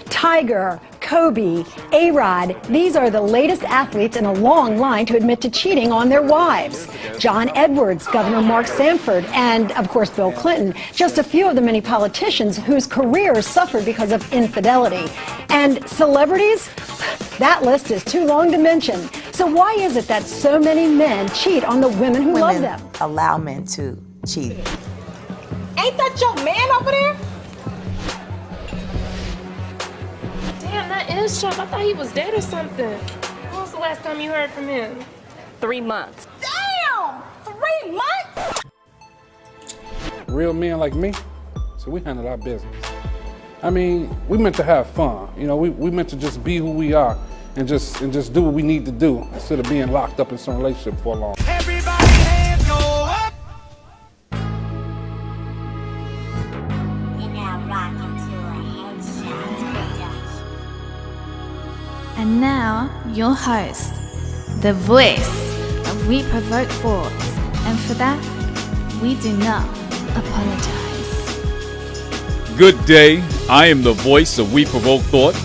Tiger, Kobe, A-Rod, these are the latest athletes in a long line to admit to cheating on their wives. John Edwards, Governor Mark Sanford, and, of course, Bill Clinton, just a few of the many politicians whose careers suffered because of infidelity. And celebrities? That list is too long to mention. So why is it that so many men cheat on the women who love them? Allow men to cheat. Ain't that your man over there? Damn, that is Chuck. I thought he was dead or something. When was the last time you heard from him? 3 months. Damn! 3 months? Real men like me, so we handle our business. I mean, we meant to have fun. You know, we meant to just be who we are and just do what we need to do instead of being locked up in some relationship for long. Everybody hands go up. You're now rocking to a headshot production. And now, your host, the voice of We Provoke Thought. And for that, we do not apologize. Good day. I am the voice of We Provoke Thought.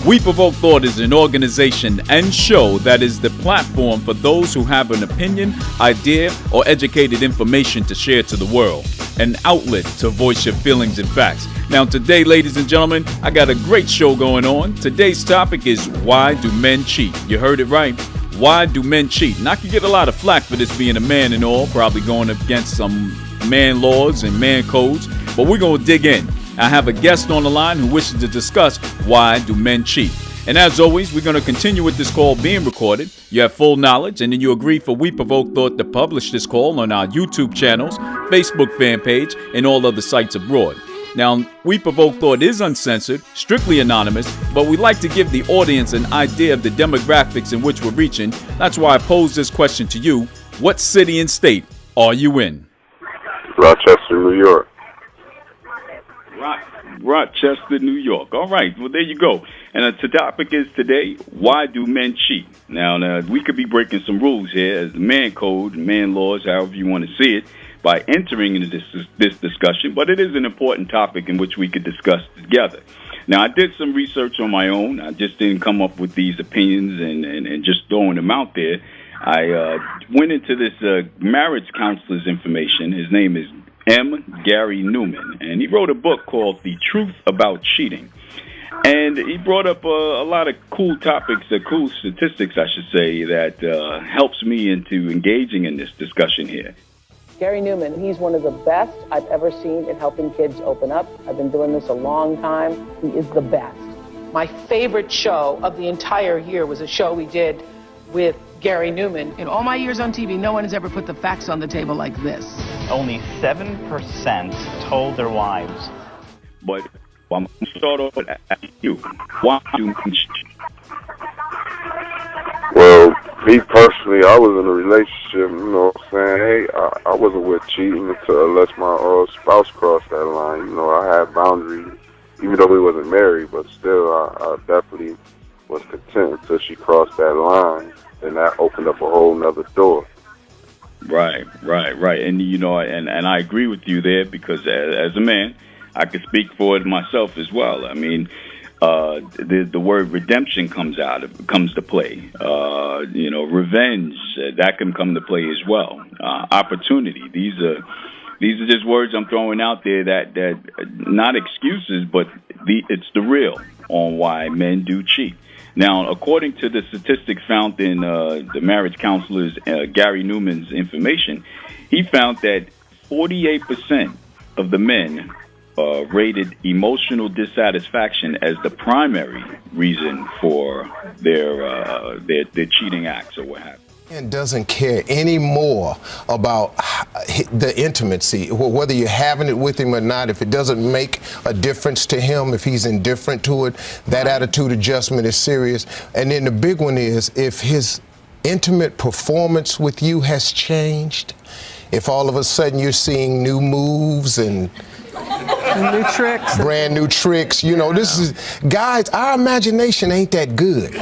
We Provoke Thought is an organization and show that is the platform for those who have an opinion, idea, or educated information to share to the world. An outlet to voice your feelings and facts. Now today, ladies and gentlemen, I got a great show going on. Today's topic is why do men cheat? You heard it right. Why do men cheat? And I could get a lot of flack for this being a man and all, probably going against some man laws and man codes, but we're going to dig in. I have a guest on the line who wishes to discuss why do men cheat. And as always, we're going to continue with this call being recorded. You have full knowledge, and then you agree for We Provoke Thought to publish this call on our YouTube channels, Facebook fan page, and all other sites abroad. Now, We Provoke Thought is uncensored, strictly anonymous, but we like to give the audience an idea of the demographics in which we're reaching. That's why I pose this question to you. What city and state are you in? Rochester, New York. Rochester, New York. All right, well, there you go. And the topic is today, why do men cheat? Now, we could be breaking some rules here as the man code, man laws, however you want to see it, by entering into this discussion, but it is an important topic in which we could discuss together. Now, I did some research on my own. I just didn't come up with these opinions and just throwing them out there. I went into this marriage counselor's information. His name is Gary Neuman, and he wrote a book called The Truth About Cheating. And he brought up a lot of cool topics, cool statistics, I should say, that helps me into engaging in this discussion here. Gary Neuman, he's one of the best I've ever seen in helping kids open up. I've been doing this a long time. He is the best. My favorite show of the entire year was a show we did with Gary Neuman. In all my years on TV, no one has ever put the facts on the table like this. Only 7% told their wives. But I'm going to start off with you. Why do men cheat? Well, me personally, I was in a relationship, you know what I'm saying? Hey, I wasn't with cheating unless my spouse crossed that line. You know, I had boundaries, even though we wasn't married, but still, I definitely was content until she crossed that line. And that opened up a whole nother door. Right. And, you know, and I agree with you there because as a man, I could speak for it myself as well. I mean, the word redemption comes to play. You know, revenge, that can come to play as well. Opportunity. These are just words I'm throwing out there that not excuses, but it's the real on why men do cheat. Now, according to the statistics found in the marriage counselor's Gary Neuman's information, he found that 48% of the men rated emotional dissatisfaction as the primary reason for their cheating acts or what have you. And doesn't care anymore about the intimacy, whether you're having it with him or not. If it doesn't make a difference to him, if he's indifferent to it, that attitude adjustment is serious. And then the big one is if his intimate performance with you has changed, if all of a sudden you're seeing new moves and new tricks, brand new tricks, you know, this is, guys, our imagination ain't that good.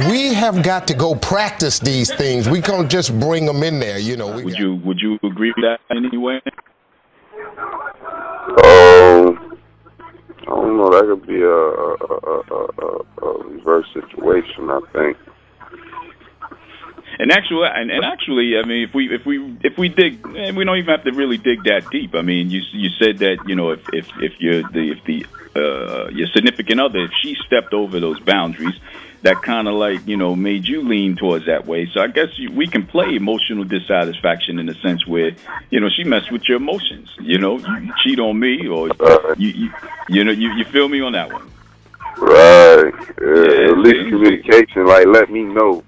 We have got to go practice these things. We can't just bring them in there, you know. Would you agree with that in any way? I don't know, that could be a reverse situation, I think. And actually, I mean, if we dig, and we don't even have to really dig that deep. I mean, you said that, you know, if your significant other, if she stepped over those boundaries, that kind of like, you know, made you lean towards that way. So I guess we can play emotional dissatisfaction in the sense where, you know, she messed with your emotions. You know, you cheat on me, or you feel me on that one. Right. Yeah, at least communication, like, let me know.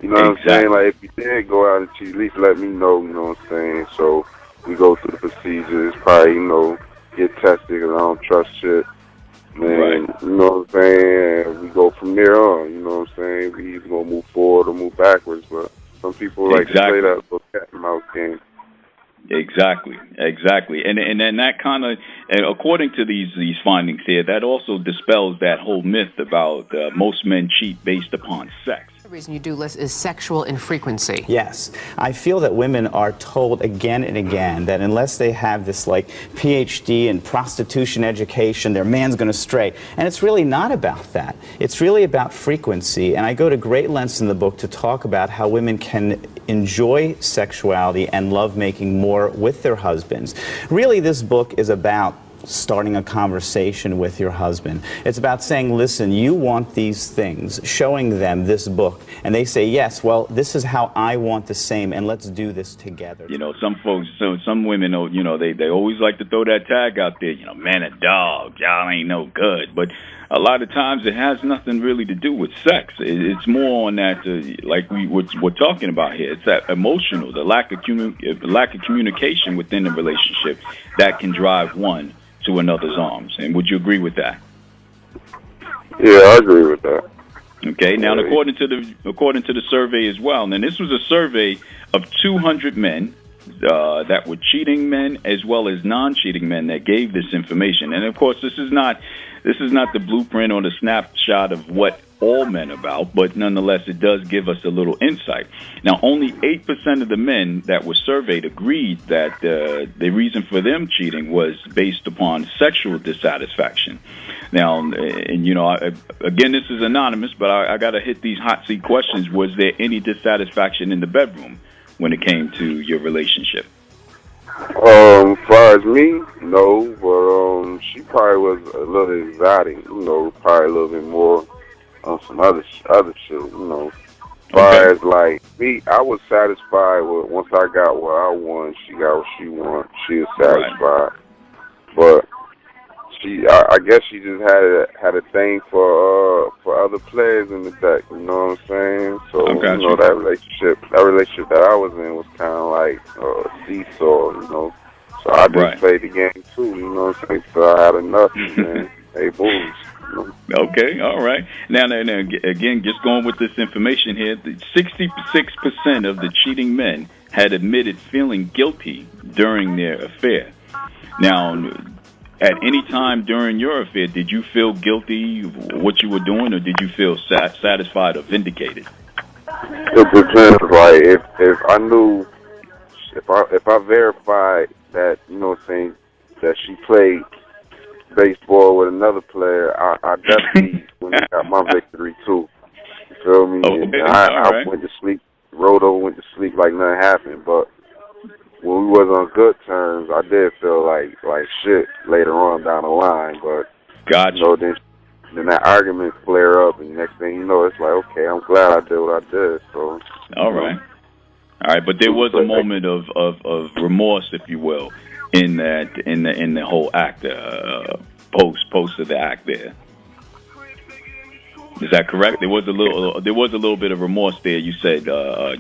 You know what I'm saying? Like, if you did go out and cheat, at least let me know, you know what I'm saying? So we go through the procedures, probably, you know, get tested because I don't trust shit. Man, you know what I'm saying? We go from there on, you know what I'm saying? We either going to move forward or move backwards, but some people like to play that little cat and mouse game. Exactly. And then that kind of, according to these findings here, that also dispels that whole myth about most men cheat based upon sex. The reason you do this is sexual infrequency. Yes. I feel that women are told again and again that unless they have this like PhD in prostitution education, their man's going to stray. And it's really not about that. It's really about frequency. And I go to great lengths in the book to talk about how women can enjoy sexuality and lovemaking more with their husbands. Really, this book is about starting a conversation with your husband. It's about saying, listen, you want these things, showing them this book, and they say, yes, well, this is how I want the same, and let's do this together. You know, some folks, some women, you know, they always like to throw that tag out there, you know, man and dog, y'all ain't no good. But a lot of times it has nothing really to do with sex. It's more on that, like we're talking about here. It's that emotional, the lack of communication within the relationship that can drive one to another's arms. And would you agree with that? Yeah, I agree with that. Okay. Now, according to the survey as well, and this was a survey of 200 men that were cheating men as well as non-cheating men that gave this information. And of course, this is not the blueprint or the snapshot of what all men about, but nonetheless, it does give us a little insight. Now, only 8% of the men that were surveyed agreed that the reason for them cheating was based upon sexual dissatisfaction. Now, and you know, again, this is anonymous, but I got to hit these hot seat questions. Was there any dissatisfaction in the bedroom when it came to your relationship? As far as me, no, but she probably was a little exotic, you know, probably a little bit more on some other shit, you know. As far as like me, I was satisfied with once I got what I want, she got what she wants, she was satisfied. But I guess she just had a thing for other players in the deck, you know what I'm saying? So you know, that relationship that I was in was kind of like a seesaw, you know. So I just played the game too, you know what I'm saying? So I had enough, man. Hey, boys. Okay, all right. Now, again, just going with this information here, 66% of the cheating men had admitted feeling guilty during their affair. Now, at any time during your affair, did you feel guilty what you were doing, or did you feel satisfied or vindicated? It depends. Like if I knew, if I verified that, you know what I'm saying, that she played baseball with another player, I definitely got my victory too. You feel me? Okay, I went to sleep. Rodo went to sleep like nothing happened, but when we was on good terms, I did feel like shit later on down the line. But you know, then that argument flare up, and next thing you know, it's like, okay, I'm glad I did what I did. So all right, but there was a moment of remorse, if you will, in the whole act, post of the act there. Is that correct? There was a little bit of remorse there. You said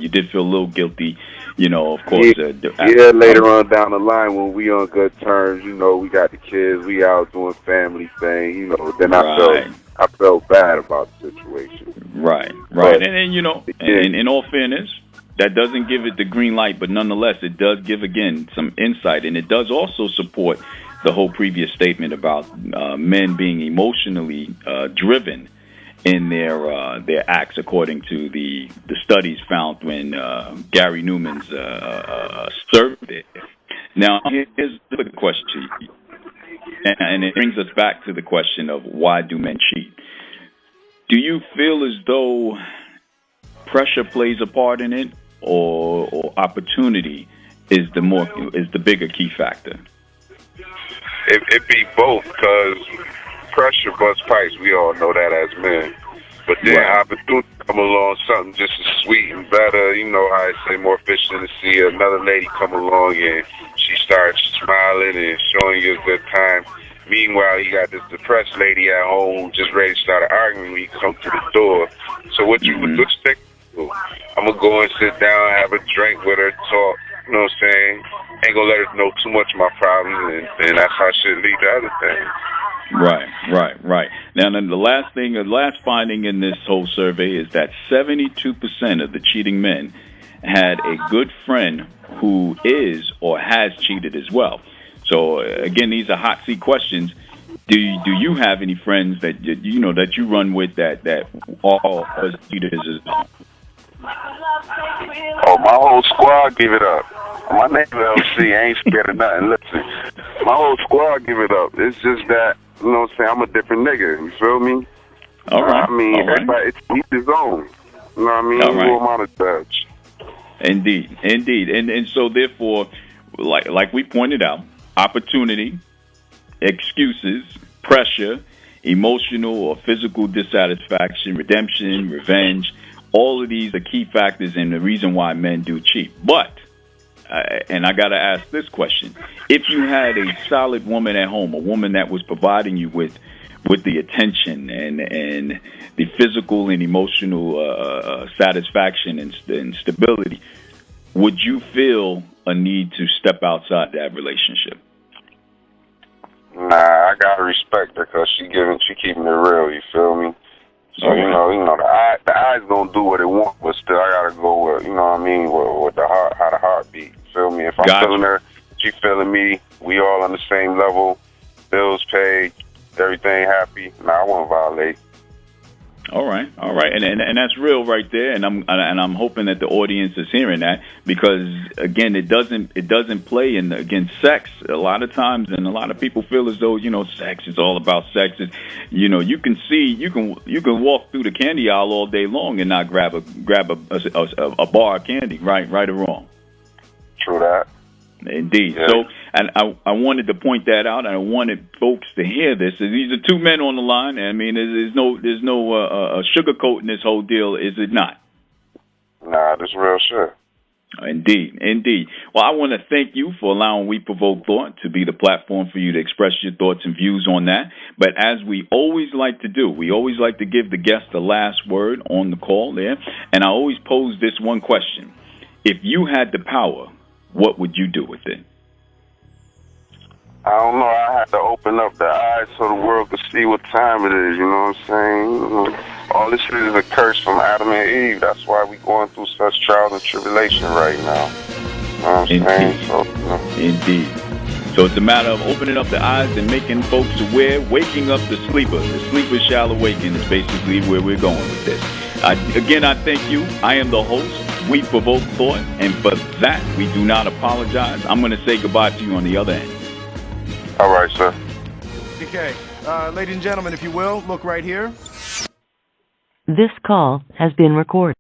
you did feel a little guilty, you know. Of course, later on down the line when we on good terms, you know, we got the kids, we out doing family thing, you know. Then I felt bad about the situation. Right. And you know, and in all fairness, that doesn't give it the green light, but nonetheless, it does give, again, some insight, and it does also support the whole previous statement about men being emotionally driven in their acts, according to the studies found when Gary Neuman's survey. Now, here's the question to you. and it brings us back to the question of why do men cheat? Do you feel as though pressure plays a part in it, or opportunity is the bigger key factor? It be both, because pressure busts pipes. We all know that as men. But then opportunity come along, something just as sweet and better. You know how I say, more fish in the sea. Another lady come along and she starts smiling and showing you a good time. Meanwhile, you got this depressed lady at home just ready to start arguing when you come to the door. So what you would expect to do? I'm going to go and sit down, have a drink with her, talk. You know what I'm saying? Ain't going to let her know too much of my problems, and that's how shit lead to other things. Right. Now, then the last finding in this whole survey is that 72% of the cheating men had a good friend who is or has cheated as well. So again, these are hot seat questions. Do you have any friends that that you run with that all are cheaters as well? Oh, my whole squad give it up. My name is LC. I ain't scared of nothing. Listen, my whole squad give it up. It's just that, you know what I'm saying, I'm a different nigga. You feel me? All right. I mean, everybody, it's each his own. You know what I mean? All right. Who am I to judge? Indeed. And so therefore, like we pointed out, opportunity, excuses, pressure, emotional or physical dissatisfaction, redemption, revenge, all of these are key factors in the reason why men do cheat. But, and I got to ask this question, if you had a solid woman at home, a woman that was providing you with the attention and the physical and emotional satisfaction and stability, would you feel a need to step outside that relationship? Nah, I gotta respect her because she keeping it real. You feel me? So you know, the eyes gonna do what it want, but still I gotta go with, you know what I mean, with the heart, how the heart beat. You feel me? If I'm feeling her, she feeling me. We all on the same level. Bills paid, everything happy. Nah, I won't violate. All right, and that's real right there, and I'm hoping that the audience is hearing that, because again, it doesn't play in again sex a lot of times, and a lot of people feel as though sex is all about sex. You can walk through the candy aisle all day long and not grab a bar of candy, right or wrong. True that. Indeed. Yeah. So, and I wanted to point that out, and I wanted folks to hear this. These are two men on the line. I mean, there's no sugarcoating this whole deal, is it not? Nah, this real shit. Indeed. Well, I want to thank you for allowing We Provoke Thought to be the platform for you to express your thoughts and views on that. But as we always like to do, we always like to give the guest the last word on the call there. And I always pose this one question. If you had the power, what would you do with it? I don't know. I had to open up the eyes so the world could see what time it is. You know what I'm saying? All this shit is a curse from Adam and Eve. That's why we going through such trials and tribulation right now. You know what I'm saying? So, Indeed. So it's a matter of opening up the eyes and making folks aware, waking up the sleeper. The sleeper shall awaken is basically where we're going with this. Again, I thank you. I am the host. We Provoke Thought, and for that, we do not apologize. I'm going to say goodbye to you on the other end. All right, sir. Okay. Ladies and gentlemen, if you will, look right here. This call has been recorded.